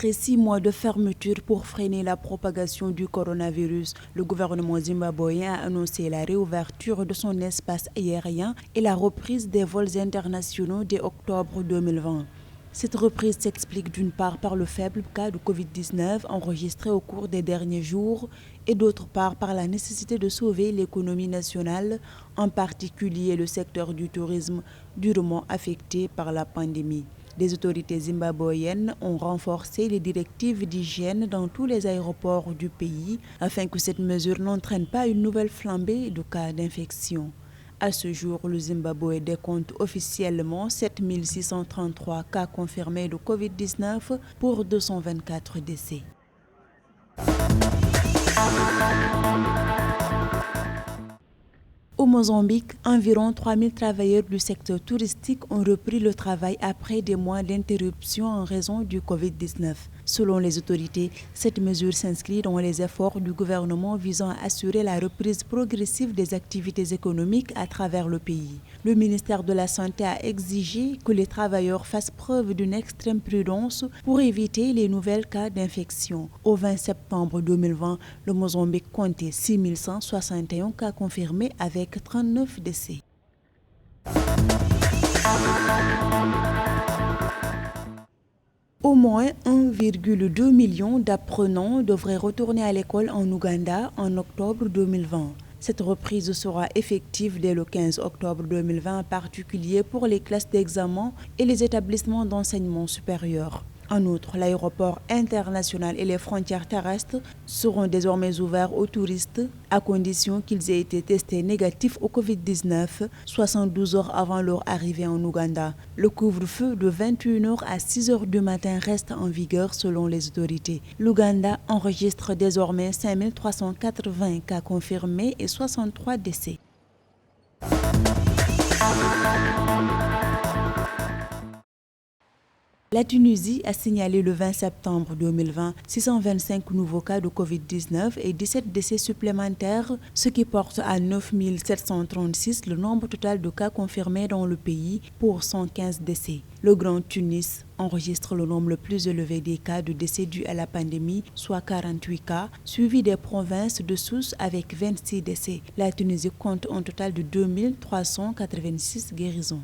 Après 6 mois de fermeture pour freiner la propagation du coronavirus, le gouvernement zimbabwéen a annoncé la réouverture de son espace aérien et la reprise des vols internationaux dès octobre 2020. Cette reprise s'explique d'une part par le faible cas de Covid-19 enregistré au cours des derniers jours et d'autre part par la nécessité de sauver l'économie nationale, en particulier le secteur du tourisme durement affecté par la pandémie. Les autorités zimbabwéennes ont renforcé les directives d'hygiène dans tous les aéroports du pays afin que cette mesure n'entraîne pas une nouvelle flambée de cas d'infection. À ce jour, le Zimbabwe décompte officiellement 7 633 cas confirmés de Covid-19 pour 224 décès. Au Mozambique, environ 3 000 travailleurs du secteur touristique ont repris le travail après des mois d'interruption en raison du Covid-19. Selon les autorités, cette mesure s'inscrit dans les efforts du gouvernement visant à assurer la reprise progressive des activités économiques à travers le pays. Le ministère de la Santé a exigé que les travailleurs fassent preuve d'une extrême prudence pour éviter les nouvelles cas d'infection. Au 20 septembre 2020, le Mozambique comptait 6 161 cas confirmés avec 39 décès. Au moins 1,2 million d'apprenants devraient retourner à l'école en Ouganda en octobre 2020. Cette reprise sera effective dès le 15 octobre 2020, en particulier pour les classes d'examen et les établissements d'enseignement supérieur. En outre, l'aéroport international et les frontières terrestres seront désormais ouverts aux touristes à condition qu'ils aient été testés négatifs au Covid-19 72 heures avant leur arrivée en Ouganda. Le couvre-feu de 21h à 6h du matin reste en vigueur selon les autorités. L'Ouganda enregistre désormais 5 380 cas confirmés et 63 décès. La Tunisie a signalé le 20 septembre 2020 625 nouveaux cas de Covid-19 et 17 décès supplémentaires, ce qui porte à 9 736 le nombre total de cas confirmés dans le pays pour 115 décès. Le Grand Tunis enregistre le nombre le plus élevé des cas de décès dus à la pandémie, soit 48 cas, suivi des provinces de Sousse avec 26 décès. La Tunisie compte un total de 2 386 guérisons.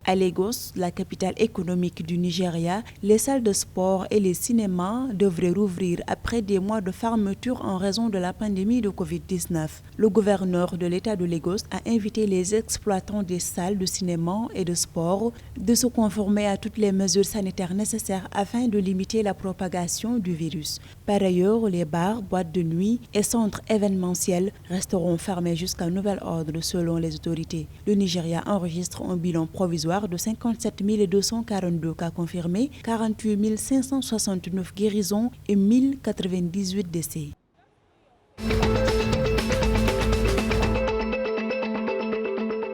À Lagos, la capitale économique du Nigeria, les salles de sport et les cinémas devraient rouvrir après des mois de fermeture en raison de la pandémie de Covid-19. Le gouverneur de l'État de Lagos a invité les exploitants des salles de cinéma et de sport de se conformer à toutes les mesures sanitaires nécessaires afin de limiter la propagation du virus. Par ailleurs, les bars, boîtes de nuit et centres événementiels resteront fermés jusqu'à nouvel ordre selon les autorités. Le Nigeria enregistre un bilan provisoire de 57 242 cas confirmés, 48 569 guérisons et 1098 décès.